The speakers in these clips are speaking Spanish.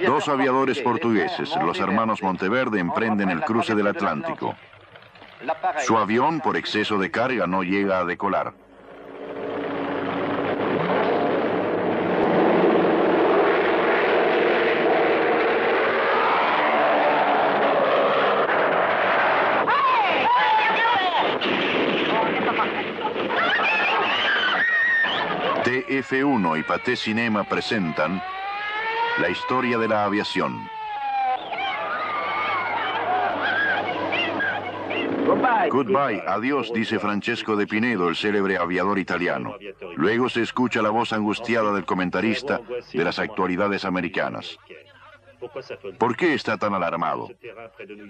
Dos aviadores portugueses, los hermanos Monteverde, emprenden el cruce del Atlántico. Su avión, por exceso de carga, no llega a decolar. TF1 y Pathé Cinema presentan la historia de la aviación. Goodbye, adiós, dice Francesco de Pinedo, el célebre aviador italiano. Luego se escucha la voz angustiada del comentarista de las actualidades americanas. ¿Por qué está tan alarmado?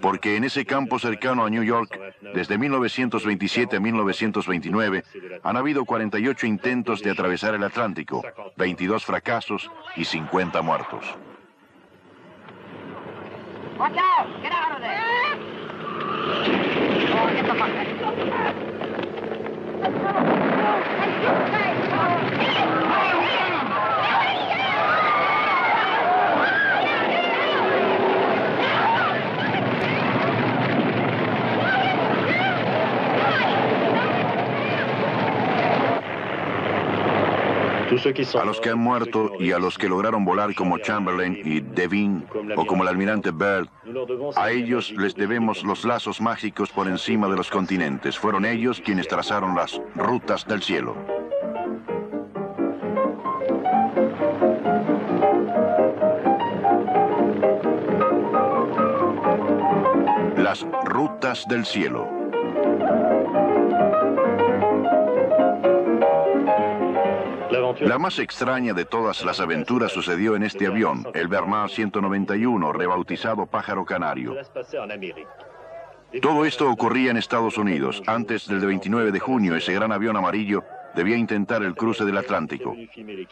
Porque en ese campo cercano a New York, desde 1927 a 1929, han habido 48 intentos de atravesar el Atlántico, 22 fracasos y 50 muertos. Watch out! Get out of there! Oh, get the fuck A los que han muerto y a los que lograron volar como Chamberlain y Devine o como el almirante Byrd, a ellos les debemos los lazos mágicos por encima de los continentes. Fueron ellos quienes trazaron las rutas del cielo. Las rutas del cielo. La más extraña de todas las aventuras sucedió en este avión, el Bernard 191, rebautizado Pájaro Canario. Todo esto ocurría en Estados Unidos. Antes del 29 de junio, ese gran avión amarillo debía intentar el cruce del Atlántico.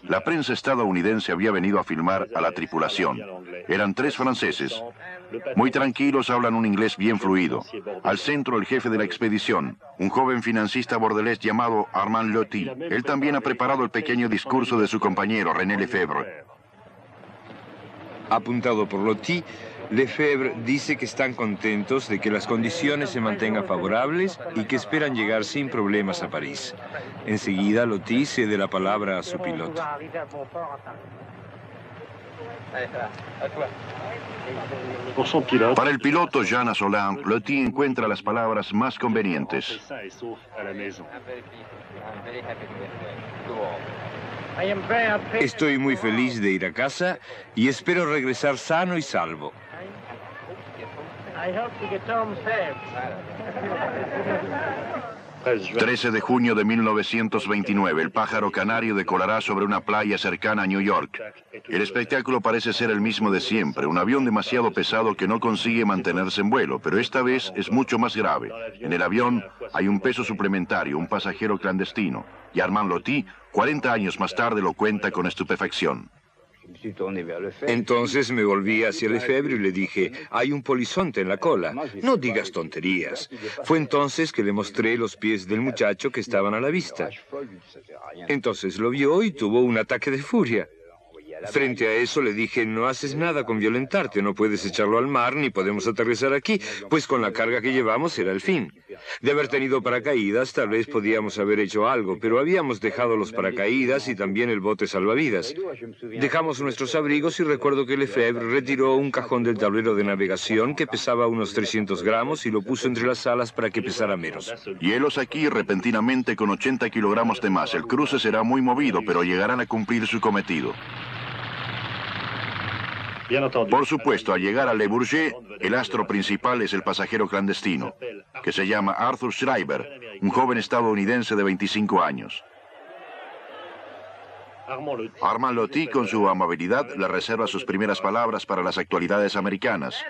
La prensa estadounidense había venido a filmar a la tripulación. Eran 3 franceses. Muy tranquilos, hablan un inglés bien fluido. Al centro, el jefe de la expedición, un joven financista bordelés llamado Armand Lottie. Él también ha preparado el pequeño discurso de su compañero, René Lefebvre. Apuntado por Lottie, Lefebvre dice que están contentos de que las condiciones se mantengan favorables y que esperan llegar sin problemas a París. Enseguida, Lottie cede la palabra a su piloto. Para el piloto Jean Assolin, Lottie encuentra las palabras más convenientes. Estoy muy feliz de ir a casa y espero regresar sano y salvo. 13 de junio de 1929, el Pájaro Canario decolará sobre una playa cercana a New York. El espectáculo parece ser el mismo de siempre, un avión demasiado pesado que no consigue mantenerse en vuelo, pero esta vez es mucho más grave. En el avión hay un peso suplementario, un pasajero clandestino, y Armand Lottie, 40 años más tarde, lo cuenta con estupefacción. Entonces me volví hacia Lefebvre y le dije, hay un polizonte en la cola, no digas tonterías. Fue entonces que le mostré los pies del muchacho que estaban a la vista. Entonces lo vio y tuvo un ataque de furia. Frente a eso le dije, no haces nada con violentarte, no puedes echarlo al mar ni podemos aterrizar aquí, pues con la carga que llevamos era el fin. De haber tenido paracaídas, tal vez podíamos haber hecho algo, pero habíamos dejado los paracaídas y también el bote salvavidas. Dejamos nuestros abrigos y recuerdo que Lefebvre retiró un cajón del tablero de navegación que pesaba unos 300 gramos y lo puso entre las alas para que pesara menos. Y helos aquí repentinamente con 80 kilogramos de más. El cruce será muy movido, pero llegarán a cumplir su cometido. Por supuesto, al llegar a Le Bourget, el astro principal es el pasajero clandestino, que se llama Arthur Schreiber, un joven estadounidense de 25 años. Armand Lottie, con su amabilidad, le reserva sus primeras palabras para las actualidades americanas.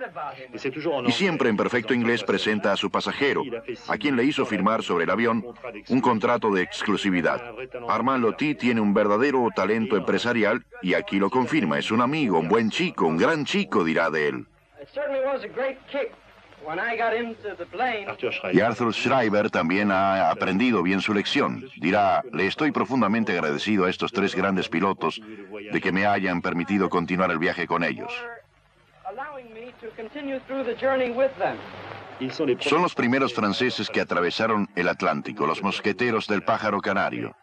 Y siempre en perfecto inglés presenta a su pasajero, a quien le hizo firmar sobre el avión un contrato de exclusividad. Armand Lottie tiene un verdadero talento empresarial y aquí lo confirma. Es un amigo, un buen chico, un gran chico, dirá de él. Y Arthur Schreiber también ha aprendido bien su lección. Dirá, le estoy profundamente agradecido a estos tres grandes pilotos de que me hayan permitido continuar el viaje con ellos. Son los primeros franceses que atravesaron el Atlántico, los mosqueteros del pájaro canario.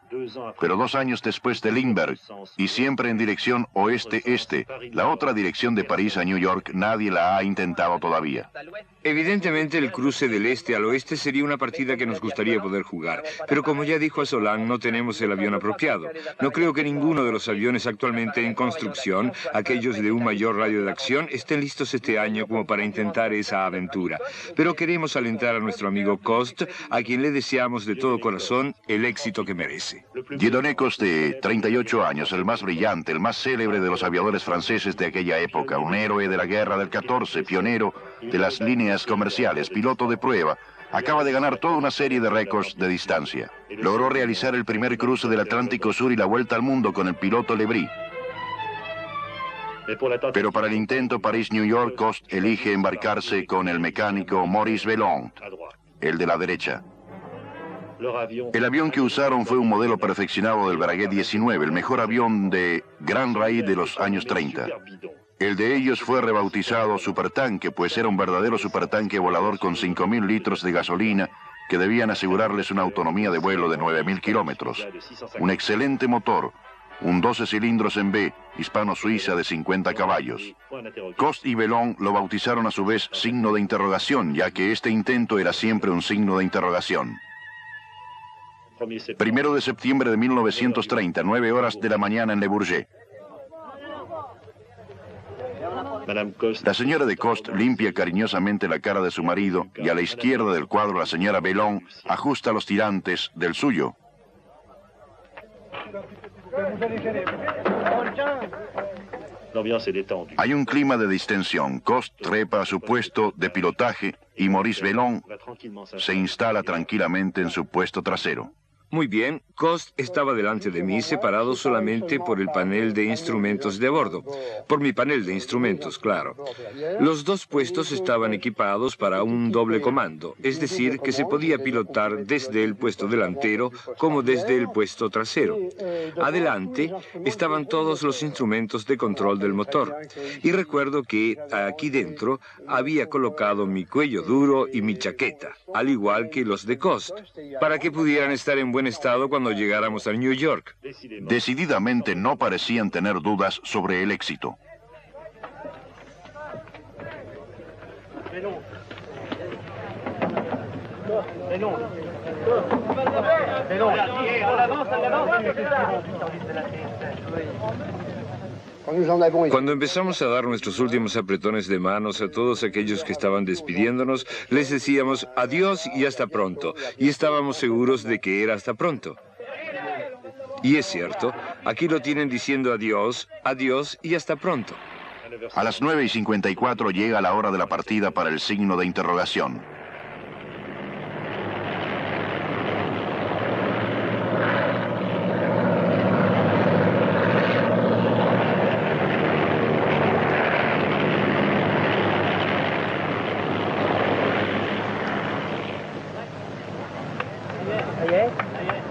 Pero 2 años después de Lindbergh, y siempre en dirección oeste-este, la otra dirección de París a New York, nadie la ha intentado todavía. Evidentemente el cruce del este al oeste sería una partida que nos gustaría poder jugar, pero como ya dijo Azoulay, no tenemos el avión apropiado. No creo que ninguno de los aviones actualmente en construcción, aquellos de un mayor radio de acción, estén listos este año como para intentar esa aventura. Pero queremos alentar a nuestro amigo Coste, a quien le deseamos de todo corazón el éxito que merece. Dieudonné Coste, 38 años, el más brillante, el más célebre de los aviadores franceses de aquella época, un héroe de la guerra del 14, pionero de las líneas comerciales, piloto de prueba, acaba de ganar toda una serie de récords de distancia. Logró realizar el primer cruce del Atlántico Sur y la vuelta al mundo con el piloto Lebris. Pero para el intento París-New York, Coste elige embarcarse con el mecánico Maurice Bellon, el de la derecha. El avión que usaron fue un modelo perfeccionado del Breguet 19, el mejor avión de Grand Raid de los años 30. El de ellos fue rebautizado Supertanque, pues era un verdadero supertanque volador con 5.000 litros de gasolina que debían asegurarles una autonomía de vuelo de 9.000 kilómetros. Un excelente motor, un 12 cilindros en B, hispano-suiza de 50 caballos. Coste y Bellon lo bautizaron a su vez signo de interrogación, ya que este intento era siempre un signo de interrogación. 1 de septiembre de 1930, 9 horas de la mañana en Le Bourget. La señora de Coste limpia cariñosamente la cara de su marido y a la izquierda del cuadro la señora Bellon ajusta los tirantes del suyo. Hay un clima de distensión. Coste trepa a su puesto de pilotaje y Maurice Bellon se instala tranquilamente en su puesto trasero. Muy bien, Coste estaba delante de mí, separado solamente por el panel de instrumentos de a bordo. Por mi panel de instrumentos, claro. Los dos puestos estaban equipados para un doble comando, es decir, que se podía pilotar desde el puesto delantero como desde el puesto trasero. Adelante estaban todos los instrumentos de control del motor. Y recuerdo que aquí dentro había colocado mi cuello duro y mi chaqueta, al igual que los de Coste, para que pudieran estar en buen estado cuando llegáramos a New York. Decididamente no parecían tener dudas sobre el éxito. Cuando empezamos a dar nuestros últimos apretones de manos a todos aquellos que estaban despidiéndonos, les decíamos adiós y hasta pronto, y estábamos seguros de que era hasta pronto. Y es cierto, aquí lo tienen diciendo adiós, adiós y hasta pronto. A las 9:54 llega la hora de la partida para el signo de interrogación.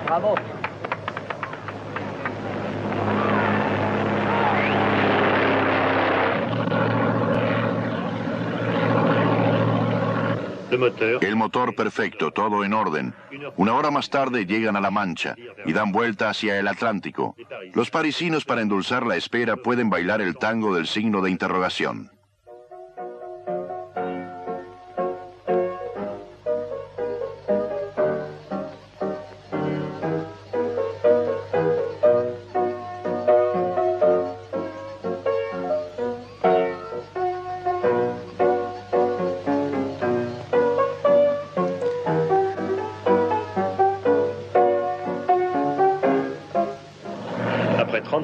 Bravo. El motor perfecto, todo en orden. 1 hora más tarde llegan a La Mancha y dan vuelta hacia el Atlántico. Los parisinos, para endulzar la espera, pueden bailar el tango del signo de interrogación.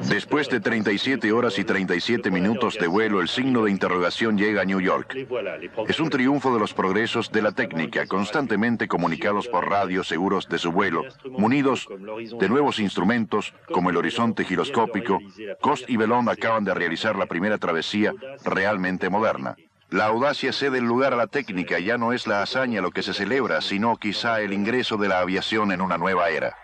Después de 37 horas y 37 minutos de vuelo, el signo de interrogación llega a New York. Es un triunfo de los progresos de la técnica, constantemente comunicados por radio, seguros de su vuelo, munidos de nuevos instrumentos como el horizonte giroscópico. Coste y Bellon acaban de realizar la primera travesía realmente moderna. La audacia cede el lugar a la técnica, ya no es la hazaña lo que se celebra, sino quizá el ingreso de la aviación en una nueva era.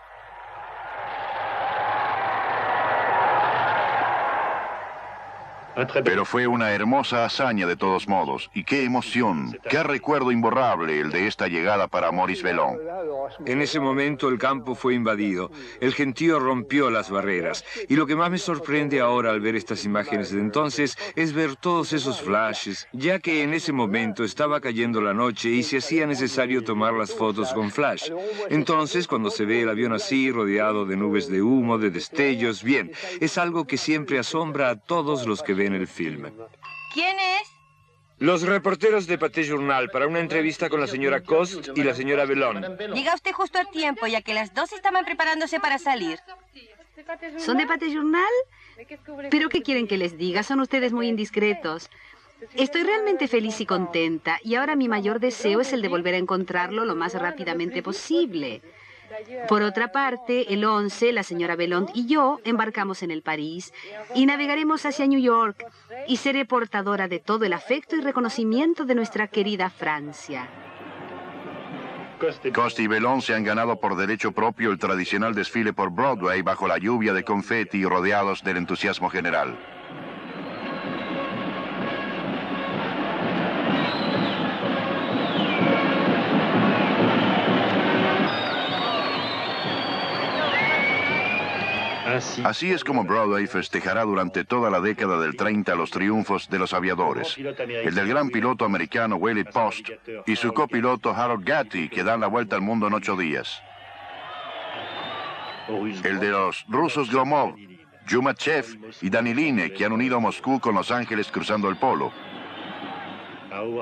Pero fue una hermosa hazaña de todos modos, y qué emoción, qué recuerdo imborrable el de esta llegada para Maurice Bellon. En ese momento el campo fue invadido, el gentío rompió las barreras, y lo que más me sorprende ahora al ver estas imágenes de entonces es ver todos esos flashes, ya que en ese momento estaba cayendo la noche y se hacía necesario tomar las fotos con flash. Entonces, cuando se ve el avión así, rodeado de nubes de humo, de destellos, bien, es algo que siempre asombra a todos los que ven el film. ¿Quién es? Los reporteros de Pathé Journal para una entrevista con la señora Coste y la señora Bellon. Llega usted justo a tiempo, ya que las dos estaban preparándose para salir. ¿Son de Pathé Journal? ¿Pero qué quieren que les diga? Son ustedes muy indiscretos. Estoy realmente feliz y contenta, y ahora mi mayor deseo es el de volver a encontrarlo lo más rápidamente posible. Por otra parte, el 11, la señora Bellon y yo embarcamos en el París y navegaremos hacia New York, y seré portadora de todo el afecto y reconocimiento de nuestra querida Francia. Coste y Bellon se han ganado por derecho propio el tradicional desfile por Broadway bajo la lluvia de confeti y rodeados del entusiasmo general. Así es como Broadway festejará durante toda la década del 30 los triunfos de los aviadores. El del gran piloto americano Willie Post y su copiloto Harold Gatty, que dan la vuelta al mundo en 8 días. El de los rusos Gromov, Yumachev y Daniline, que han unido Moscú con Los Ángeles cruzando el polo.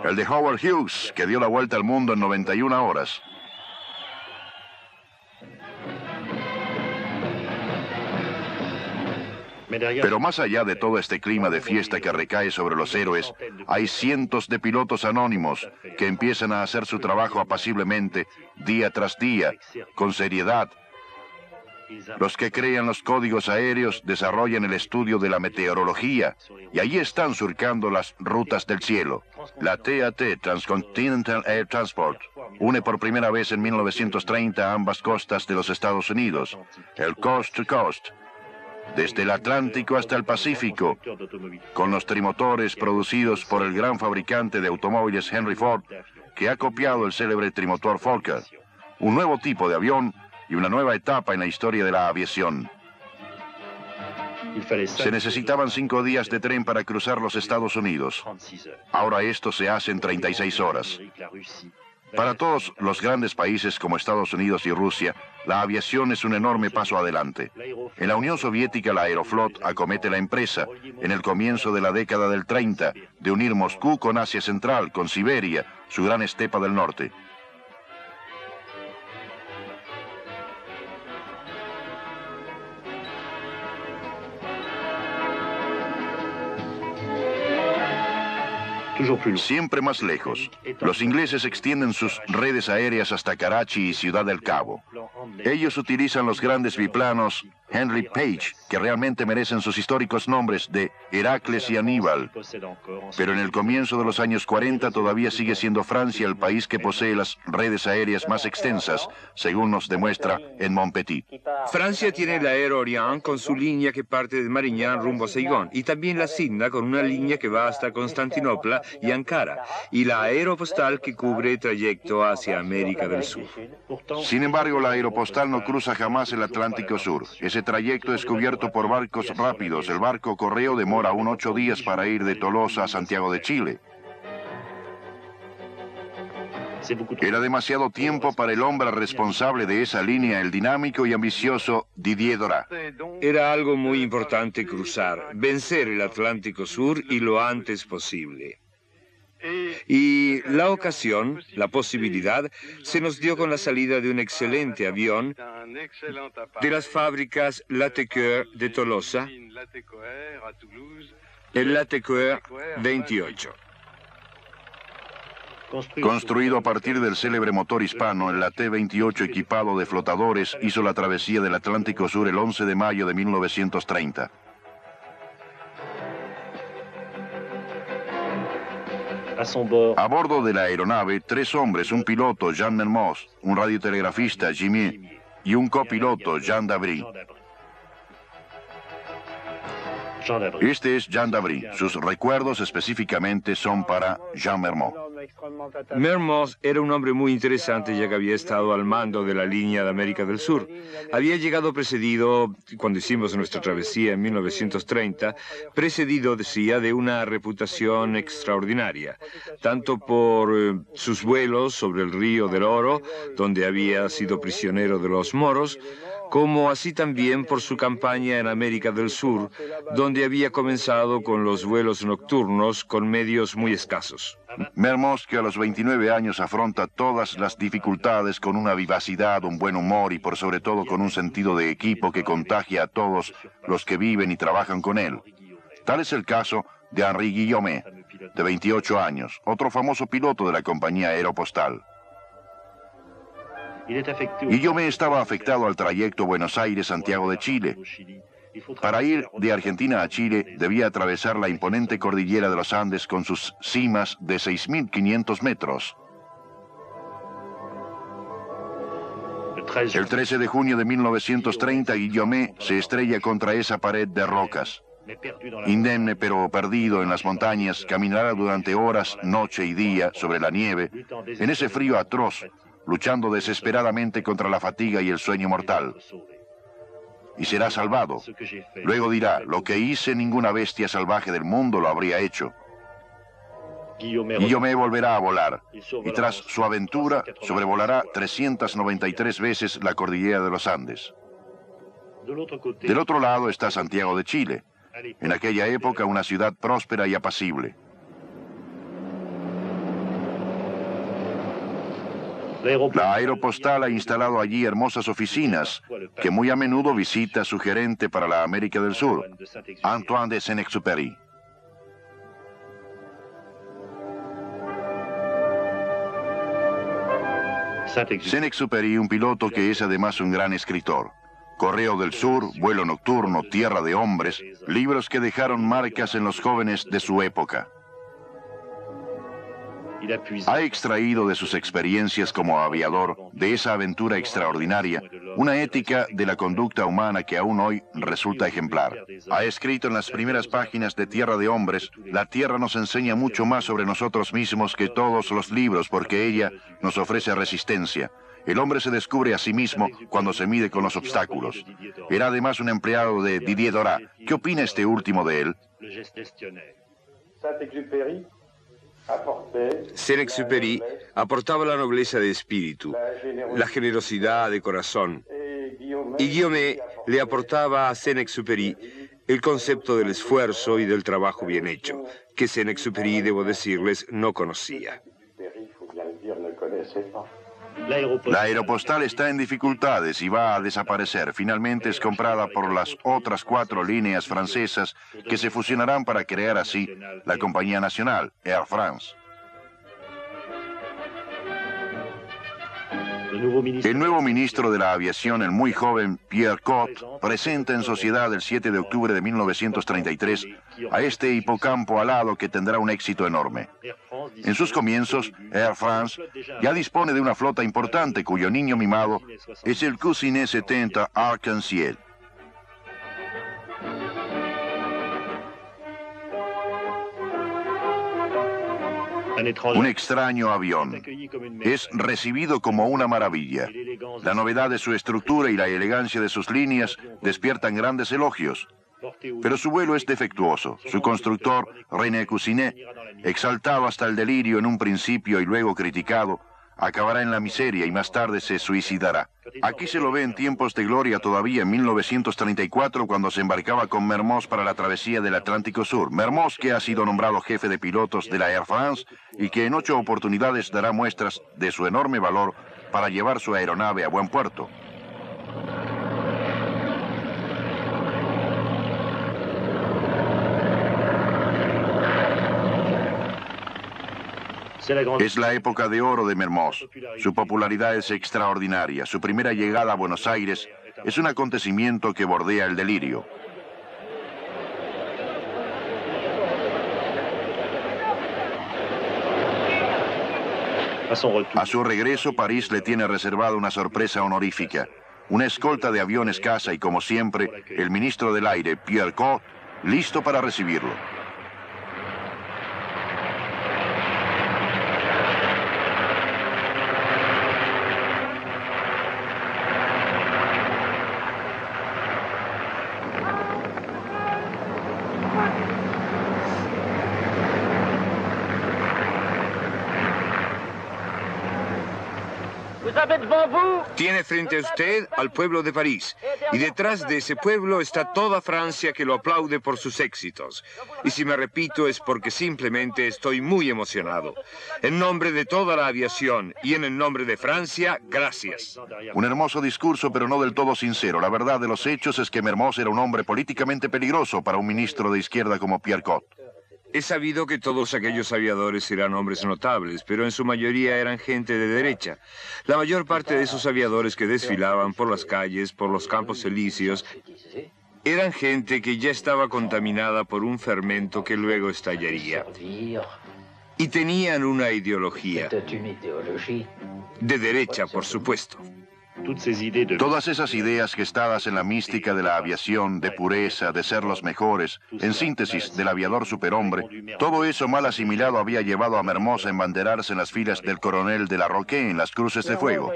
El de Howard Hughes, que dio la vuelta al mundo en 91 horas. Pero más allá de todo este clima de fiesta que recae sobre los héroes, hay cientos de pilotos anónimos que empiezan a hacer su trabajo apaciblemente, día tras día, con seriedad. Los que crean los códigos aéreos desarrollan el estudio de la meteorología, y allí están surcando las rutas del cielo. La TAT, Transcontinental Air Transport, une por primera vez en 1930 ambas costas de los Estados Unidos, el Coast to Coast, desde el Atlántico hasta el Pacífico, con los trimotores producidos por el gran fabricante de automóviles Henry Ford, que ha copiado el célebre trimotor Fokker, un nuevo tipo de avión y una nueva etapa en la historia de la aviación. Se necesitaban 5 días de tren para cruzar los Estados Unidos. Ahora esto se hace en 36 horas. Para todos los grandes países como Estados Unidos y Rusia, la aviación es un enorme paso adelante. En la Unión Soviética, la Aeroflot acomete la empresa, en el comienzo de la década del 30, de unir Moscú con Asia Central, con Siberia, su gran estepa del norte. Siempre más lejos, los ingleses extienden sus redes aéreas hasta Karachi y Ciudad del Cabo. Ellos utilizan los grandes biplanos Henry Page, que realmente merecen sus históricos nombres de Heracles y Aníbal. Pero en el comienzo de los años 40 todavía sigue siendo Francia el país que posee las redes aéreas más extensas, según nos demuestra en Montpetit. Francia tiene el Air Orient con su línea que parte de Marignane rumbo a Saigón, y también la Sidna con una línea que va hasta Constantinopla y Ankara, y la Aeropostal que cubre trayecto hacia América del Sur. Sin embargo, la Aeropostal no cruza jamás el Atlántico Sur. Ese trayecto es cubierto por barcos rápidos. El barco Correo demora aún 8 días para ir de Tolosa a Santiago de Chile. Era demasiado tiempo para el hombre responsable de esa línea, el dinámico y ambicioso Didier Dorat. Era algo muy importante cruzar, vencer el Atlántico Sur y lo antes posible. Y la ocasión, la posibilidad, se nos dio con la salida de un excelente avión de las fábricas Latécoère de Tolosa, el Latécoère 28. Construido a partir del célebre motor hispano, el T-28 equipado de flotadores hizo la travesía del Atlántico Sur el 11 de mayo de 1930. A bordo de la aeronave, 3 hombres, un piloto, Jean Mermoz, un radiotelegrafista, Jimmy, y un copiloto, Jean Dabry. Este es Jean Dabry. Sus recuerdos específicamente son para Jean Mermoz. Mermoz era un hombre muy interesante, ya que había estado al mando de la línea de América del Sur. Había llegado precedido, cuando hicimos nuestra travesía en 1930, precedido, decía, de una reputación extraordinaria, tanto por sus vuelos sobre el río del Oro, donde había sido prisionero de los moros, como así también por su campaña en América del Sur, donde había comenzado con los vuelos nocturnos con medios muy escasos. Mermoz, que a los 29 años afronta todas las dificultades con una vivacidad, un buen humor y por sobre todo con un sentido de equipo que contagia a todos los que viven y trabajan con él. Tal es el caso de Henri Guillaumet, de 28 años, otro famoso piloto de la compañía Aeropostal. Guillaumet estaba afectado al trayecto Buenos Aires-Santiago de Chile. Para ir de Argentina a Chile debía atravesar la imponente cordillera de los Andes con sus cimas de 6.500 metros. El 13 de junio de 1930, Guillaumet se estrella contra esa pared de rocas. Indemne pero perdido en las montañas, caminará durante horas, noche y día, sobre la nieve, en ese frío atroz, luchando desesperadamente contra la fatiga y el sueño mortal. Y será salvado. Luego dirá, lo que hice ninguna bestia salvaje del mundo lo habría hecho. Guillaumet volverá a volar, y tras su aventura sobrevolará 393 veces la cordillera de los Andes. Del otro lado está Santiago de Chile, en aquella época una ciudad próspera y apacible. La Aeropostal ha instalado allí hermosas oficinas que muy a menudo visita su gerente para la América del Sur, Antoine de Saint-Exupéry. Saint-Exupéry, un piloto que es además un gran escritor. Correo del Sur, Vuelo Nocturno, Tierra de Hombres, libros que dejaron marcas en los jóvenes de su época. Ha extraído de sus experiencias como aviador, de esa aventura extraordinaria, una ética de la conducta humana que aún hoy resulta ejemplar. Ha escrito en las primeras páginas de Tierra de Hombres, la Tierra nos enseña mucho más sobre nosotros mismos que todos los libros porque ella nos ofrece resistencia. El hombre se descubre a sí mismo cuando se mide con los obstáculos. Era además un empleado de Didier Dorat. ¿Qué opina este último de él? Saint-Exupéry aportaba la nobleza de espíritu, la generosidad de corazón, y Guillaumet le aportaba a Saint-Exupéry el concepto del esfuerzo y del trabajo bien hecho, que Saint-Exupéry, debo decirles, no conocía. La Aeropostal está en dificultades y va a desaparecer. Finalmente es comprada por las otras 4 líneas francesas que se fusionarán para crear así la compañía nacional, Air France. El nuevo ministro de la Aviación, el muy joven Pierre Cot, presenta en sociedad el 7 de octubre de 1933 a este hipocampo alado que tendrá un éxito enorme. En sus comienzos, Air France ya dispone de una flota importante cuyo niño mimado es el Cousinet 70 Arc-en-Ciel. Un extraño avión. Es recibido como una maravilla. La novedad de su estructura y la elegancia de sus líneas despiertan grandes elogios. Pero su vuelo es defectuoso. Su constructor, René Cousinet, exaltado hasta el delirio en un principio y luego criticado, acabará en la miseria y más tarde se suicidará. Aquí se lo ve en tiempos de gloria todavía en 1934 cuando se embarcaba con Mermoz para la travesía del Atlántico Sur. Mermoz, que ha sido nombrado jefe de pilotos de la Air France y que en 8 oportunidades dará muestras de su enorme valor para llevar su aeronave a buen puerto. Es la época de oro de Mermoz. Su popularidad es extraordinaria. Su primera llegada a Buenos Aires es un acontecimiento que bordea el delirio. A su regreso, París le tiene reservada una sorpresa honorífica. Una escolta de aviones caza y, como siempre, el ministro del Aire, Pierre Cot, listo para recibirlo. Tiene frente a usted al pueblo de París, y detrás de ese pueblo está toda Francia que lo aplaude por sus éxitos. Y si me repito es porque simplemente estoy muy emocionado. En nombre de toda la aviación y en el nombre de Francia, gracias. Un hermoso discurso, pero no del todo sincero. La verdad de los hechos es que Mermoz era un hombre políticamente peligroso para un ministro de izquierda como Pierre Cot. He sabido que todos aquellos aviadores eran hombres notables, pero en su mayoría eran gente de derecha. La mayor parte de esos aviadores que desfilaban por las calles, por los campos elíseos, eran gente que ya estaba contaminada por un fermento que luego estallaría. Y tenían una ideología. De derecha, por supuesto. Todas esas ideas gestadas en la mística de la aviación, de pureza, de ser los mejores, en síntesis, del aviador superhombre, todo eso mal asimilado había llevado a Mermoz a embanderarse en las filas del coronel de la Roquette en las cruces de fuego.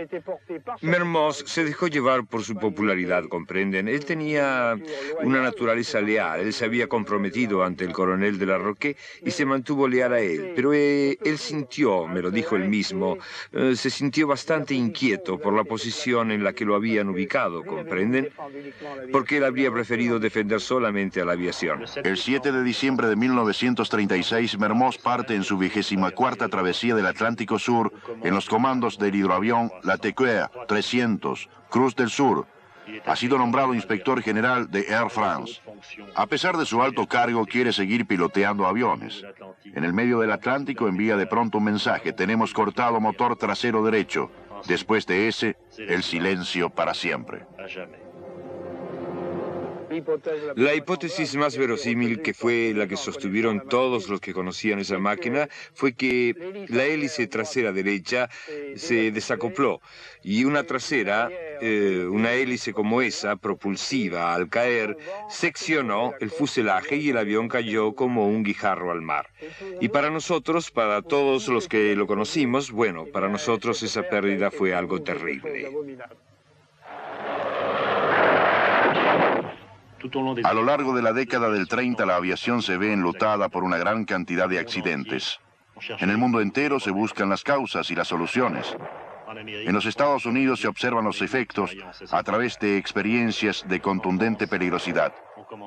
Mermoz se dejó llevar por su popularidad, comprenden. Él tenía una naturaleza leal, él se había comprometido ante el coronel de la Roquette y se mantuvo leal a él. Pero él sintió, me lo dijo él mismo, se sintió bastante inquieto por la posición en la que lo habían ubicado, ¿comprenden? Porque él habría preferido defender solamente a la aviación. El 7 de diciembre de 1936, Mermoz parte en su 24ª travesía del Atlántico Sur en los comandos del hidroavión La Tequer 300, Cruz del Sur. Ha sido nombrado inspector general de Air France. A pesar de su alto cargo, quiere seguir piloteando aviones. En el medio del Atlántico envía de pronto un mensaje: tenemos cortado motor trasero derecho. Después de ese, el silencio para siempre. La hipótesis más verosímil, que fue la que sostuvieron todos los que conocían esa máquina, fue que la hélice trasera derecha se desacopló y una trasera, una hélice como esa, propulsiva, al caer, seccionó el fuselaje y el avión cayó como un guijarro al mar. Y para nosotros, para todos los que lo conocimos, bueno, para nosotros esa pérdida fue algo terrible. A lo largo de la década del 30, la aviación se ve enlutada por una gran cantidad de accidentes. En el mundo entero se buscan las causas y las soluciones. En los Estados Unidos se observan los efectos a través de experiencias de contundente peligrosidad.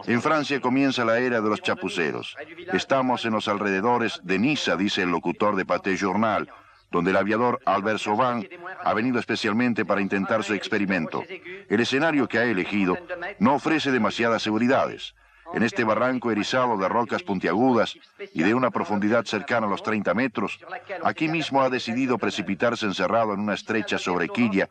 En Francia comienza la era de los chapuceros. Estamos en los alrededores de Niza, dice el locutor de Pathé Journal, donde el aviador Albert Sauvin ha venido especialmente para intentar su experimento. El escenario que ha elegido no ofrece demasiadas seguridades. En este barranco erizado de rocas puntiagudas y de una profundidad cercana a los 30 metros, aquí mismo ha decidido precipitarse encerrado en una estrecha sobrequilla,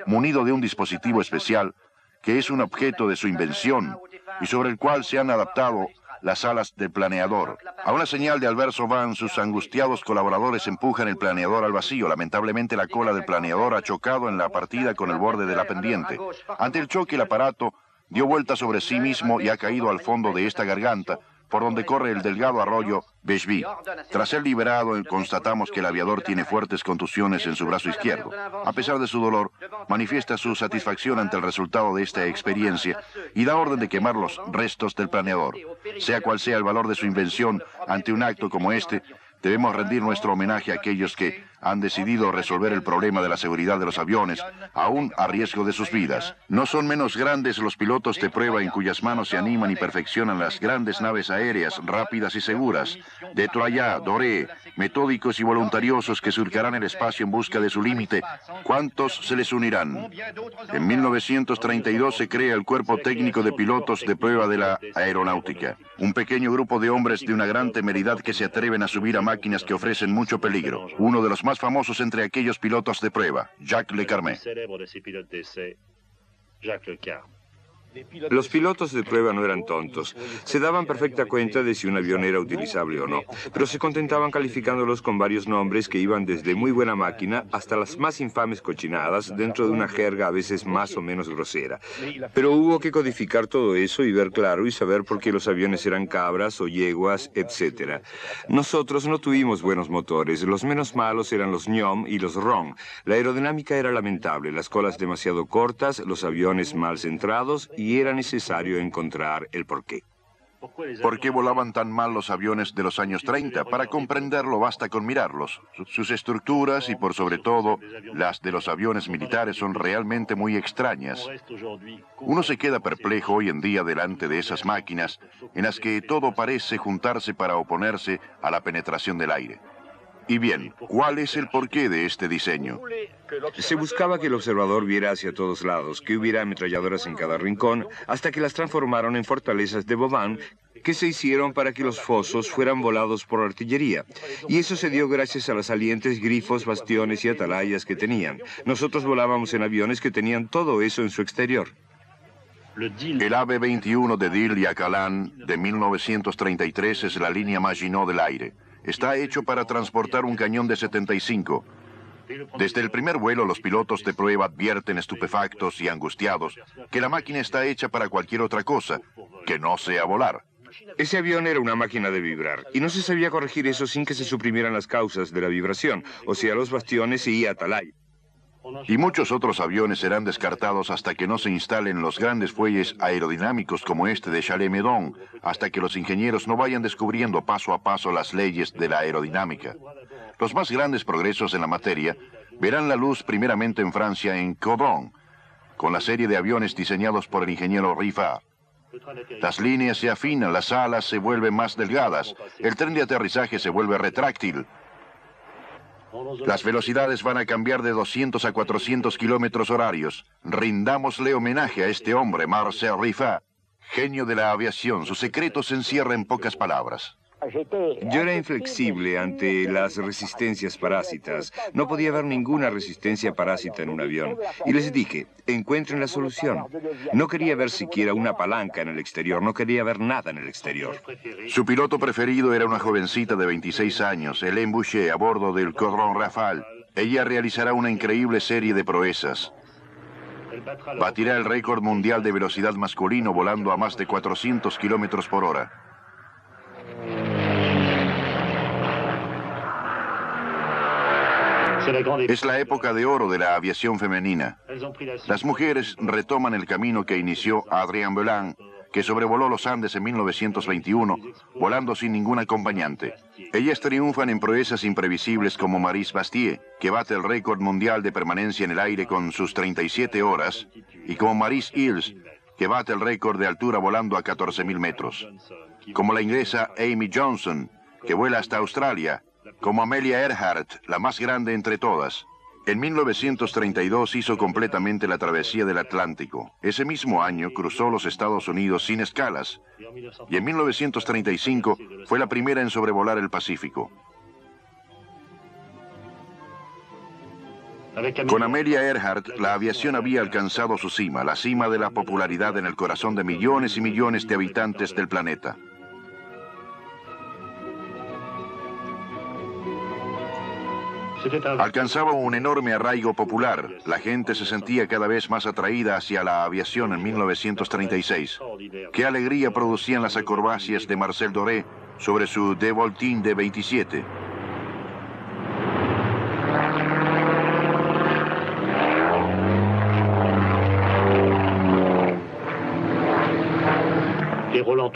munido de un dispositivo especial, que es un objeto de su invención y sobre el cual se han adaptado las alas del planeador. A una señal de Albert Sauvin, sus angustiados colaboradores empujan el planeador al vacío. Lamentablemente, la cola del planeador ha chocado en la partida con el borde de la pendiente. Ante el choque, el aparato dio vuelta sobre sí mismo y ha caído al fondo de esta garganta, por donde corre el delgado arroyo Bechevy. Tras ser liberado, constatamos que el aviador tiene fuertes contusiones en su brazo izquierdo. A pesar de su dolor, manifiesta su satisfacción ante el resultado de esta experiencia y da orden de quemar los restos del planeador. Sea cual sea el valor de su invención, ante un acto como este, debemos rendir nuestro homenaje a aquellos que han decidido resolver el problema de la seguridad de los aviones, aún a riesgo de sus vidas. No son menos grandes los pilotos de prueba en cuyas manos se animan y perfeccionan las grandes naves aéreas rápidas y seguras. De Troyat, Doré, metódicos y voluntariosos que surcarán el espacio en busca de su límite, ¿cuántos se les unirán? En 1932 se crea el Cuerpo Técnico de Pilotos de Prueba de la Aeronáutica. Un pequeño grupo de hombres de una gran temeridad que se atreven a subir a máquinas que ofrecen mucho peligro. Uno de los más famosos entre aquellos pilotos de prueba, Jacques Le Carme. Los pilotos de prueba no eran tontos. Se daban perfecta cuenta de si un avión era utilizable o no, pero se contentaban calificándolos con varios nombres que iban desde muy buena máquina hasta las más infames cochinadas dentro de una jerga a veces más o menos grosera. Pero hubo que codificar todo eso y ver claro y saber por qué los aviones eran cabras o yeguas, etc. Nosotros no tuvimos buenos motores. Los menos malos eran los ñom y los ron. La aerodinámica era lamentable, las colas demasiado cortas, los aviones mal centrados, y era necesario encontrar el porqué. ¿Por qué volaban tan mal los aviones de los años 30? Para comprenderlo basta con mirarlos. Sus estructuras y por sobre todo las de los aviones militares son realmente muy extrañas. Uno se queda perplejo hoy en día delante de esas máquinas en las que todo parece juntarse para oponerse a la penetración del aire. Y bien, ¿cuál es el porqué de este diseño? Se buscaba que el observador viera hacia todos lados, que hubiera ametralladoras en cada rincón, hasta que las transformaron en fortalezas de Bován, que se hicieron para que los fosos fueran volados por artillería. Y eso se dio gracias a las salientes, grifos, bastiones y atalayas que tenían. Nosotros volábamos en aviones que tenían todo eso en su exterior. El AB-21 de Diehl y Acalan de 1933 es la línea Maginot del aire. Está hecho para transportar un cañón de 75. Desde el primer vuelo, los pilotos de prueba advierten estupefactos y angustiados que la máquina está hecha para cualquier otra cosa, que no sea volar. Ese avión era una máquina de vibrar, y no se sabía corregir eso sin que se suprimieran las causas de la vibración, o sea, los bastiones y atalay. Y muchos otros aviones serán descartados hasta que no se instalen los grandes fuelles aerodinámicos como este de Chalais-Meudon, hasta que los ingenieros no vayan descubriendo paso a paso las leyes de la aerodinámica. Los más grandes progresos en la materia verán la luz primeramente en Francia, en Caudron, con la serie de aviones diseñados por el ingeniero Riffard. Las líneas se afinan, las alas se vuelven más delgadas, el tren de aterrizaje se vuelve retráctil. Las velocidades van a cambiar de 200 a 400 kilómetros horarios. Rindámosle homenaje a este hombre, Marcel Riffard, genio de la aviación. Su secreto se encierra en pocas palabras. Yo era inflexible ante las resistencias parásitas. No podía haber ninguna resistencia parásita en un avión. Y les dije, encuentren la solución. No quería ver siquiera una palanca en el exterior, no quería ver nada en el exterior. Su piloto preferido era una jovencita de 26 años, Hélène Boucher, a bordo del Caudron Rafale. Ella realizará una increíble serie de proezas. Batirá el récord mundial de velocidad masculino volando a más de 400 kilómetros por hora. Es la época de oro de la aviación femenina. Las mujeres retoman el camino que inició Adrienne Belin, que sobrevoló los Andes en 1921, volando sin ningún acompañante. Ellas triunfan en proezas imprevisibles como Maryse Bastié, que bate el récord mundial de permanencia en el aire con sus 37 horas, y como Maryse Hills, que bate el récord de altura volando a 14.000 metros. Como la inglesa Amy Johnson, que vuela hasta Australia, como Amelia Earhart, la más grande entre todas. En 1932 hizo completamente la travesía del Atlántico. Ese mismo año cruzó los Estados Unidos sin escalas. Y en 1935 fue la primera en sobrevolar el Pacífico. Con Amelia Earhart, la aviación había alcanzado su cima, la cima de la popularidad en el corazón de millones y millones de habitantes del planeta. Alcanzaba un enorme arraigo popular. La gente se sentía cada vez más atraída hacia la aviación en 1936. Qué alegría producían las acrobacias de Marcel Doré sobre su De Voltine de 27.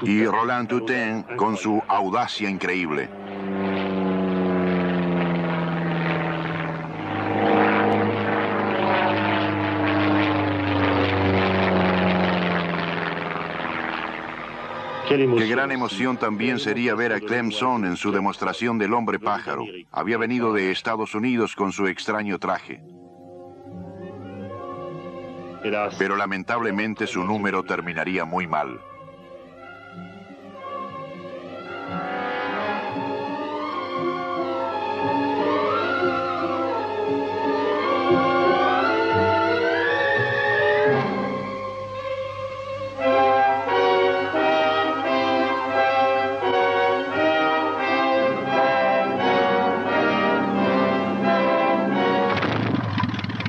Y Roland Toutain con su audacia increíble. Qué gran emoción también sería ver a Clemson en su demostración del hombre pájaro. Había venido de Estados Unidos con su extraño traje. Pero lamentablemente su número terminaría muy mal.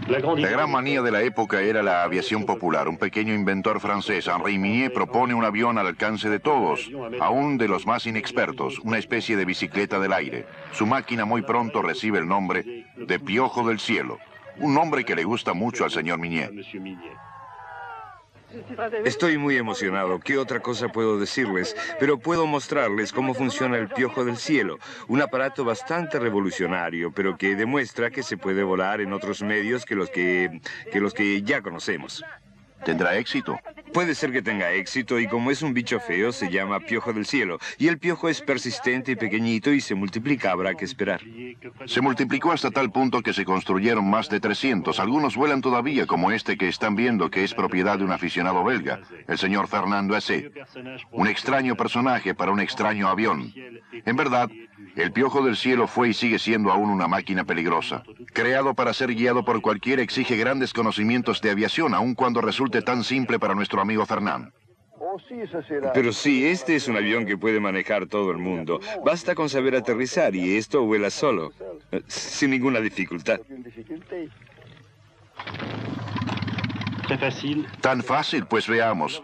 La gran manía de la época era la aviación popular. Un pequeño inventor francés, Henri Minier, propone un avión al alcance de todos, aún de los más inexpertos, una especie de bicicleta del aire. Su máquina muy pronto recibe el nombre de Piojo del Cielo, un nombre que le gusta mucho al señor Minier. Estoy muy emocionado. ¿Qué otra cosa puedo decirles? Pero puedo mostrarles cómo funciona el Piojo del Cielo. Un aparato bastante revolucionario, pero que demuestra que se puede volar en otros medios que los que ya conocemos. ¿Tendrá éxito? Puede ser que tenga éxito y como es un bicho feo se llama Piojo del Cielo. Y el piojo es persistente y pequeñito y se multiplica, habrá que esperar. Se multiplicó hasta tal punto que se construyeron más de 300. Algunos vuelan todavía, como este que están viendo, que es propiedad de un aficionado belga, el señor Fernando Essé. Un extraño personaje para un extraño avión. En verdad, el Piojo del Cielo fue y sigue siendo aún una máquina peligrosa. Creado para ser guiado por cualquiera, exige grandes conocimientos de aviación, aun cuando resulte tan simple para nuestro amigo Fernand. Pero sí, este es un avión que puede manejar todo el mundo. Basta con saber aterrizar y esto vuela solo, sin ninguna dificultad. Tan fácil, pues veamos.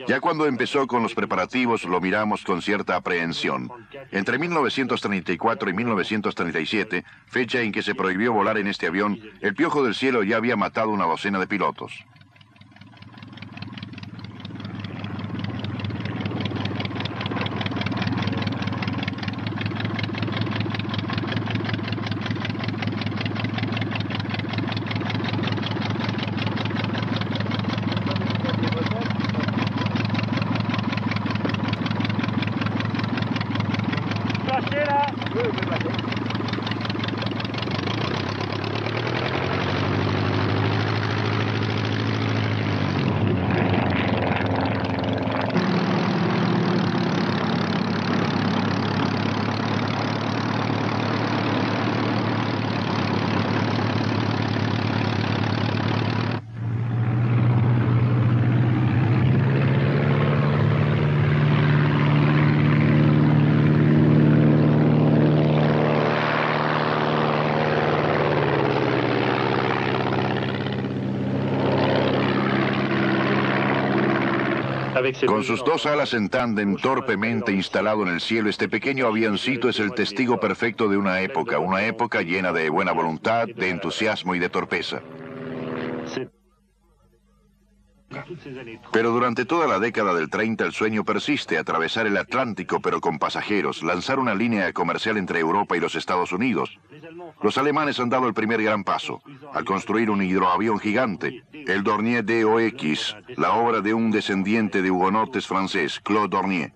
Ya cuando empezó con los preparativos lo miramos con cierta aprehensión. Entre 1934 y 1937, fecha en que se prohibió volar en este avión, el Piojo del Cielo ya había matado una docena de pilotos. Con sus dos alas en tándem torpemente instalado en el cielo, este pequeño avioncito es el testigo perfecto de una época llena de buena voluntad, de entusiasmo y de torpeza. Pero durante toda la década del 30 el sueño persiste, atravesar el Atlántico pero con pasajeros, lanzar una línea comercial entre Europa y los Estados Unidos. Los alemanes han dado el primer gran paso, al construir un hidroavión gigante, el Dornier DOX, la obra de un descendiente de hugonotes francés, Claude Dornier.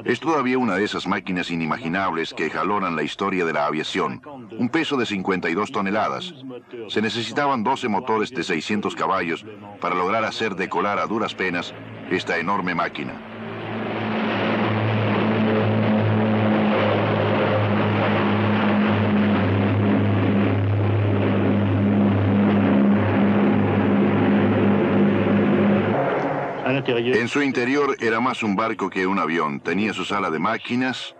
Es todavía una de esas máquinas inimaginables que jalonan la historia de la aviación. Un peso de 52 toneladas. Se necesitaban 12 motores de 600 caballos para lograr hacer decolar a duras penas esta enorme máquina. En su interior era más un barco que un avión. Tenía su sala de máquinas,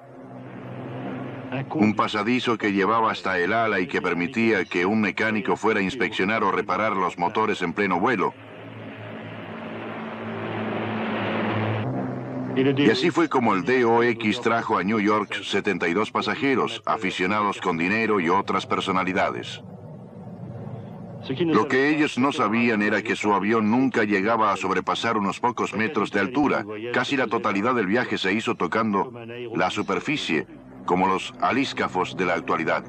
un pasadizo que llevaba hasta el ala y que permitía que un mecánico fuera a inspeccionar o reparar los motores en pleno vuelo. Y así fue como el DOX trajo a New York 72 pasajeros, aficionados con dinero y otras personalidades. Lo que ellos no sabían era que su avión nunca llegaba a sobrepasar unos pocos metros de altura. Casi la totalidad del viaje se hizo tocando la superficie, como los alíscafos de la actualidad.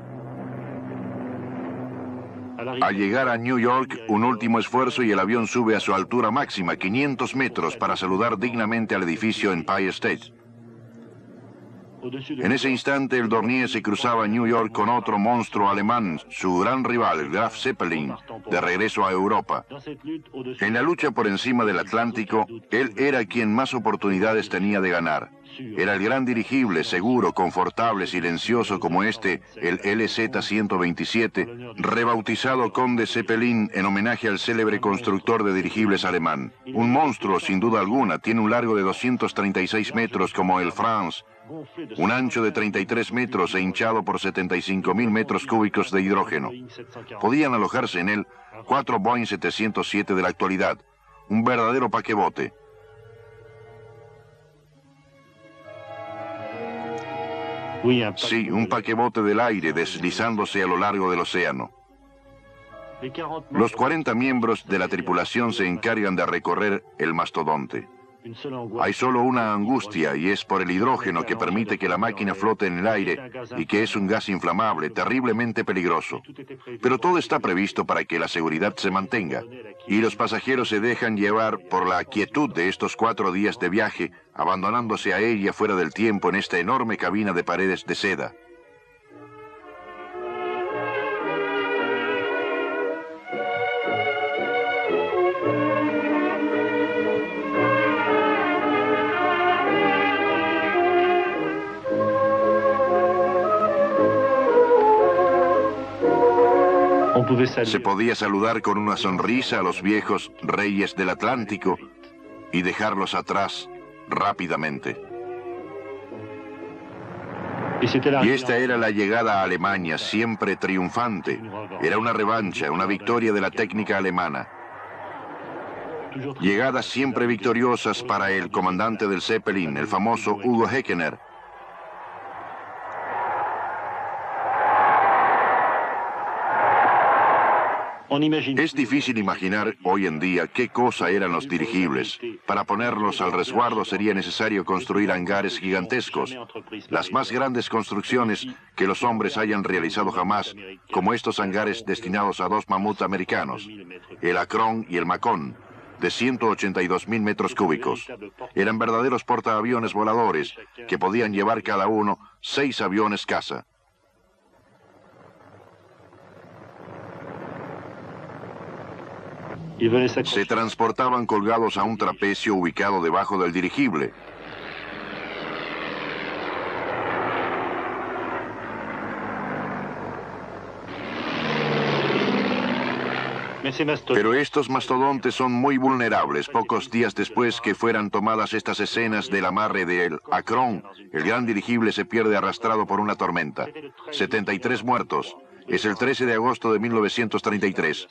Al llegar a New York, un último esfuerzo y el avión sube a su altura máxima, 500 metros, para saludar dignamente al edificio Empire State. En ese instante, el Dornier se cruzaba New York con otro monstruo alemán, su gran rival, el Graf Zeppelin, de regreso a Europa. En la lucha por encima del Atlántico, él era quien más oportunidades tenía de ganar. Era el gran dirigible, seguro, confortable, silencioso como este, el LZ-127, rebautizado Conde Zeppelin en homenaje al célebre constructor de dirigibles alemán. Un monstruo, sin duda alguna, tiene un largo de 236 metros como el France, un ancho de 33 metros e hinchado por 75.000 metros cúbicos de hidrógeno. Podían alojarse en él 4 Boeing 707 de la actualidad, un verdadero paquebote. Sí, un paquebote del aire deslizándose a lo largo del océano. Los 40 miembros de la tripulación se encargan de recorrer el mastodonte. Hay solo una angustia y es por el hidrógeno que permite que la máquina flote en el aire y que es un gas inflamable, terriblemente peligroso. Pero todo está previsto para que la seguridad se mantenga y los pasajeros se dejan llevar por la quietud de estos 4 días de viaje, abandonándose a ella fuera del tiempo en esta enorme cabina de paredes de seda. Se podía saludar con una sonrisa a los viejos reyes del Atlántico y dejarlos atrás rápidamente. Y esta era la llegada a Alemania, siempre triunfante. Era una revancha, una victoria de la técnica alemana. Llegadas siempre victoriosas para el comandante del Zeppelin, el famoso Hugo Heckener. Es difícil imaginar hoy en día qué cosa eran los dirigibles. Para ponerlos al resguardo sería necesario construir hangares gigantescos, las más grandes construcciones que los hombres hayan realizado jamás, como estos hangares destinados a 2 mamuts americanos, el Akron y el Macon, de 182.000 metros cúbicos. Eran verdaderos portaaviones voladores que podían llevar cada uno 6 aviones caza. Se transportaban colgados a un trapecio ubicado debajo del dirigible. Pero estos mastodontes son muy vulnerables. Pocos días después que fueran tomadas estas escenas del amarre del Akron, el gran dirigible se pierde arrastrado por una tormenta. 73 muertos. Es el 13 de agosto de 1933.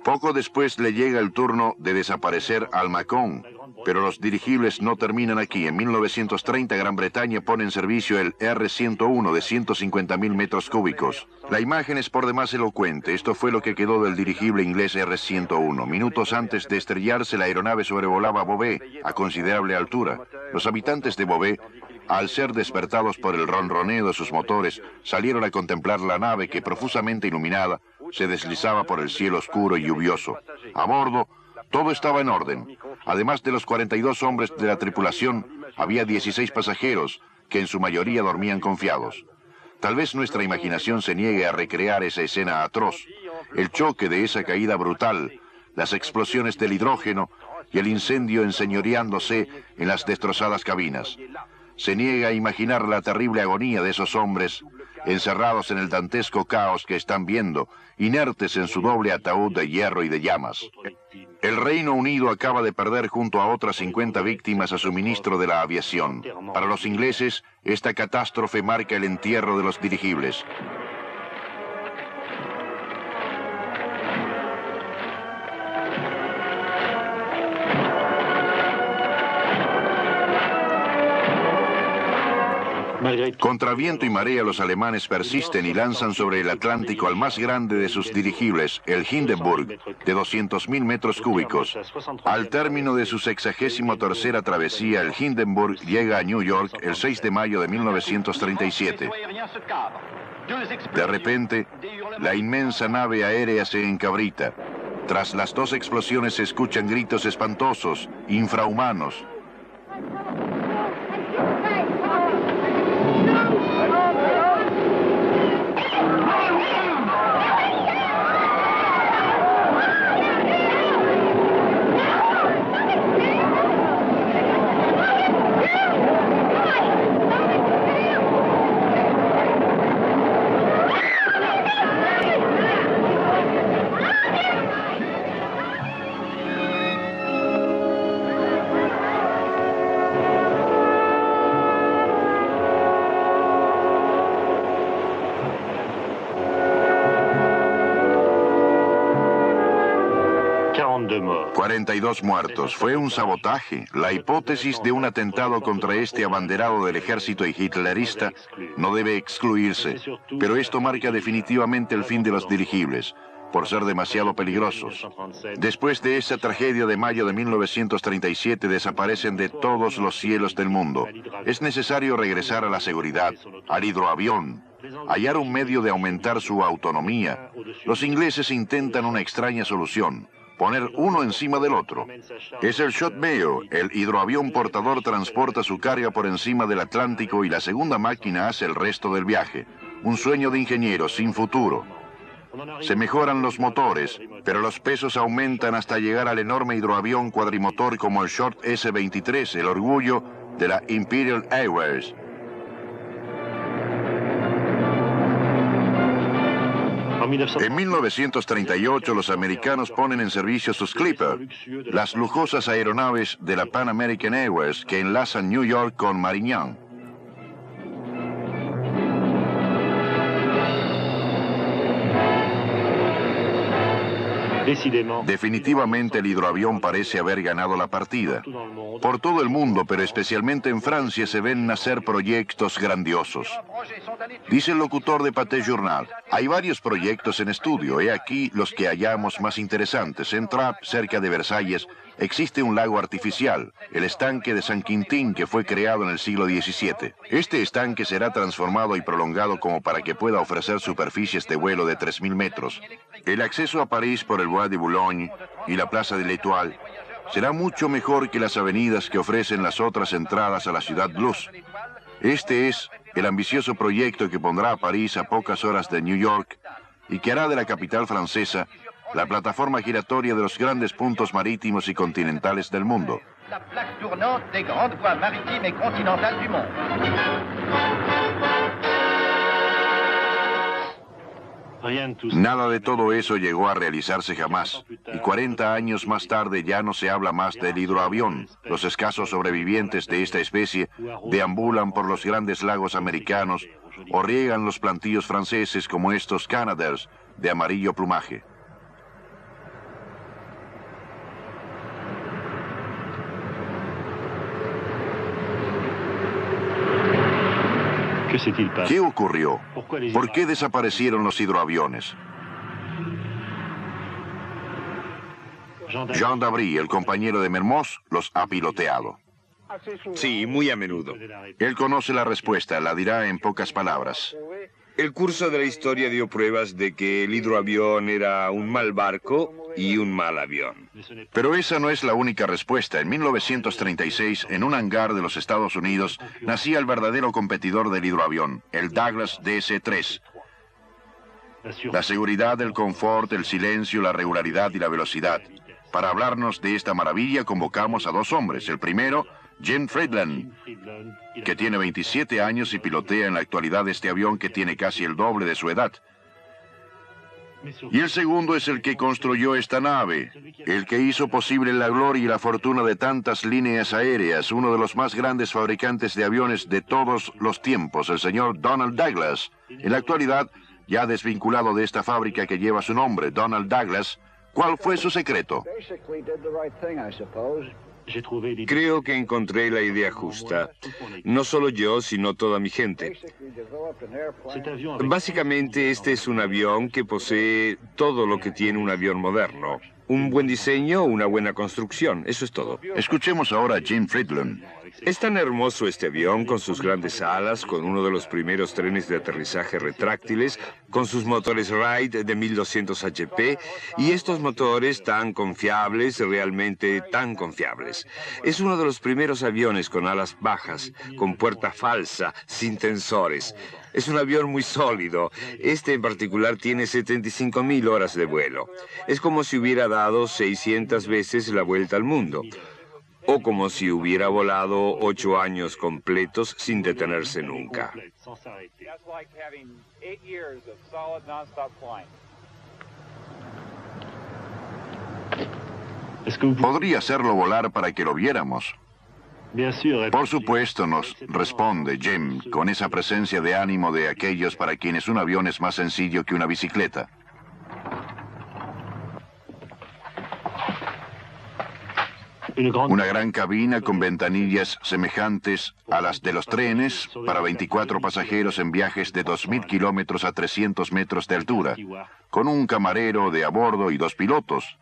Poco después le llega el turno de desaparecer al Macon, pero los dirigibles no terminan aquí. En 1930 Gran Bretaña pone en servicio el R-101 de 150.000 metros cúbicos. La imagen es por demás elocuente. Esto fue lo que quedó del dirigible inglés R-101. Minutos antes de estrellarse, la aeronave sobrevolaba Beauvais a considerable altura. Los habitantes de Beauvais, al ser despertados por el ronroneo de sus motores, salieron a contemplar la nave que, profusamente iluminada, se deslizaba por el cielo oscuro y lluvioso. A bordo, todo estaba en orden. Además de los 42 hombres de la tripulación, había 16 pasajeros, que en su mayoría dormían confiados. Tal vez nuestra imaginación se niegue a recrear esa escena atroz, el choque de esa caída brutal, las explosiones del hidrógeno y el incendio enseñoreándose en las destrozadas cabinas. Se niega a imaginar la terrible agonía de esos hombres encerrados en el dantesco caos que están viendo, inertes en su doble ataúd de hierro y de llamas. El Reino Unido acaba de perder junto a otras 50 víctimas a su ministro de la aviación. Para los ingleses, esta catástrofe marca el entierro de los dirigibles. Contra viento y marea, los alemanes persisten y lanzan sobre el Atlántico al más grande de sus dirigibles, el Hindenburg, de 200.000 metros cúbicos. Al término de su 63ª travesía, el Hindenburg llega a New York el 6 de mayo de 1937. De repente, la inmensa nave aérea se encabrita. Tras las 2 explosiones se escuchan gritos espantosos, infrahumanos. 42 muertos. Fue un sabotaje. La hipótesis de un atentado contra este abanderado del ejército hitlerista no debe excluirse, pero esto marca definitivamente el fin de los dirigibles, por ser demasiado peligrosos. Después de esa tragedia de mayo de 1937 desaparecen de todos los cielos del mundo. Es necesario regresar a la seguridad, al hidroavión, hallar un medio de aumentar su autonomía. Los ingleses intentan una extraña solución: poner uno encima del otro. Es el Shotmail. El hidroavión portador transporta su carga por encima del Atlántico y la segunda máquina hace el resto del viaje. Un sueño de ingenieros sin futuro. Se mejoran los motores, pero los pesos aumentan hasta llegar al enorme hidroavión cuadrimotor como el Short S-23, el orgullo de la Imperial Airways. En 1938 los americanos ponen en servicio sus Clipper, las lujosas aeronaves de la Pan American Airways que enlazan New York con Marignane. Definitivamente el hidroavión parece haber ganado la partida. Por todo el mundo, pero especialmente en Francia, se ven nacer proyectos grandiosos. Dice el locutor de Pathé Journal: hay varios proyectos en estudio. He aquí los que hallamos más interesantes. En Trappes, cerca de Versalles, existe un lago artificial, el estanque de Saint-Quentin, que fue creado en el siglo XVII. Este estanque será transformado y prolongado como para que pueda ofrecer superficies de vuelo de 3.000 metros. El acceso a París por el Bois de Boulogne y la Plaza de l'Étoile será mucho mejor que las avenidas que ofrecen las otras entradas a la Ciudad Blues. Este es el ambicioso proyecto que pondrá a París a pocas horas de New York y que hará de la capital francesa la plataforma giratoria de los grandes puntos marítimos y continentales del mundo. La plaque tournante des grandes voies maritimes et continentales du monde. Nada de todo eso llegó a realizarse jamás, y 40 años más tarde ya no se habla más del hidroavión. Los escasos sobrevivientes de esta especie deambulan por los grandes lagos americanos o riegan los plantíos franceses como estos Canadair de amarillo plumaje. ¿Qué ocurrió? ¿Por qué desaparecieron los hidroaviones? Jean Dabry, el compañero de Mermoz, los ha piloteado. Sí, muy a menudo. Él conoce la respuesta, la dirá en pocas palabras. El curso de la historia dio pruebas de que el hidroavión era un mal barco y un mal avión. Pero esa no es la única respuesta. En 1936, en un hangar de los Estados Unidos, nacía el verdadero competidor del hidroavión, el Douglas DC-3. La seguridad, el confort, el silencio, la regularidad y la velocidad. Para hablarnos de esta maravilla convocamos a dos hombres. El primero, Jim Friedland, que tiene 27 años y pilotea en la actualidad este avión que tiene casi el doble de su edad. Y el segundo es el que construyó esta nave, el que hizo posible la gloria y la fortuna de tantas líneas aéreas, uno de los más grandes fabricantes de aviones de todos los tiempos, el señor Donald Douglas. En la actualidad, ya desvinculado de esta fábrica que lleva su nombre, Donald Douglas, ¿cuál fue su secreto? Creo que encontré la idea justa. No solo yo, sino toda mi gente. Básicamente, este es un avión que posee todo lo que tiene un avión moderno. Un buen diseño, una buena construcción, eso es todo. Escuchemos ahora a Jim Friedland. Es tan hermoso este avión con sus grandes alas, con uno de los primeros trenes de aterrizaje retráctiles, con sus motores Wright de 1200 HP, y estos motores tan confiables, realmente tan confiables. Es uno de los primeros aviones con alas bajas, con puerta falsa, sin tensores. Es un avión muy sólido. Este en particular tiene 75.000 horas de vuelo. Es como si hubiera dado 600 veces la vuelta al mundo. O como si hubiera volado 8 años completos sin detenerse nunca. Podría hacerlo volar para que lo viéramos. Por supuesto, nos responde Jim, con esa presencia de ánimo de aquellos para quienes un avión es más sencillo que una bicicleta. Una gran cabina con ventanillas semejantes a las de los trenes para 24 pasajeros en viajes de 2.000 kilómetros a 300 metros de altura, con un camarero de a bordo y 2 pilotos.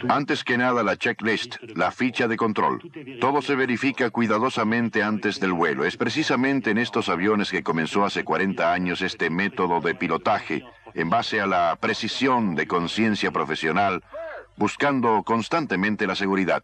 Antes que nada, la checklist, la ficha de control. Todo se verifica cuidadosamente antes del vuelo. Es precisamente en estos aviones que comenzó hace 40 años este método de pilotaje, en base a la precisión de conciencia profesional, buscando constantemente la seguridad.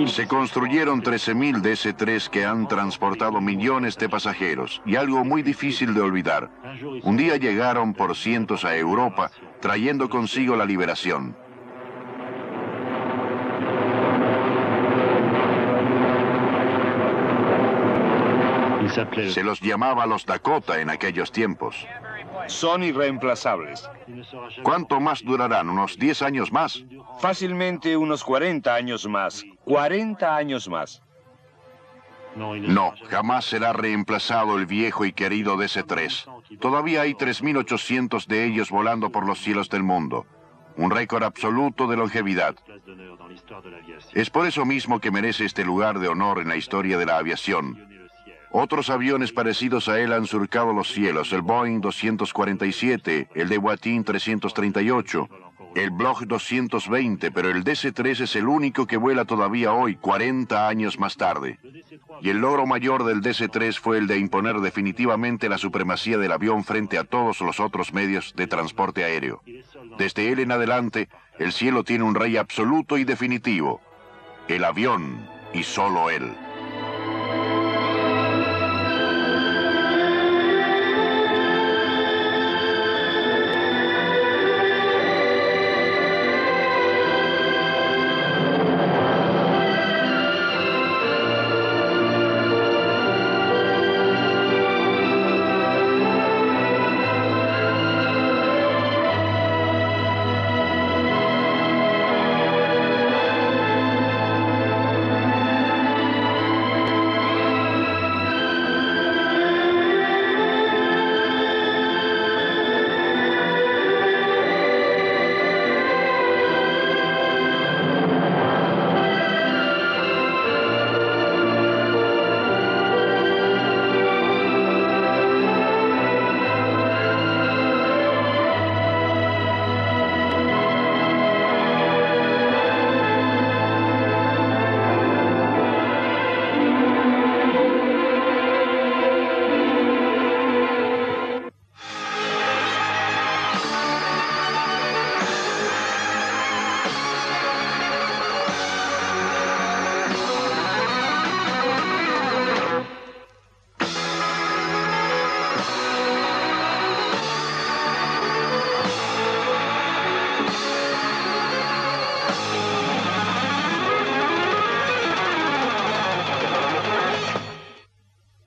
Se construyeron 13.000 DC-3 que han transportado millones de pasajeros. Y algo muy difícil de olvidar. Un día llegaron por cientos a Europa, trayendo consigo la liberación. Se los llamaba los Dakota en aquellos tiempos. Son irreemplazables. ¿Cuánto más durarán? ¿Unos 10 años más? Fácilmente unos 40 años más. 40 años más. No, jamás será reemplazado el viejo y querido DC-3. Todavía hay 3.800 de ellos volando por los cielos del mundo. Un récord absoluto de longevidad. Es por eso mismo que merece este lugar de honor en la historia de la aviación. Otros aviones parecidos a él han surcado los cielos, el Boeing 247, el de Dewoittin 338, el Bloch 220, pero el DC-3 es el único que vuela todavía hoy, 40 años más tarde. Y el logro mayor del DC-3 fue el de imponer definitivamente la supremacía del avión frente a todos los otros medios de transporte aéreo. Desde él en adelante, el cielo tiene un rey absoluto y definitivo, el avión y solo él.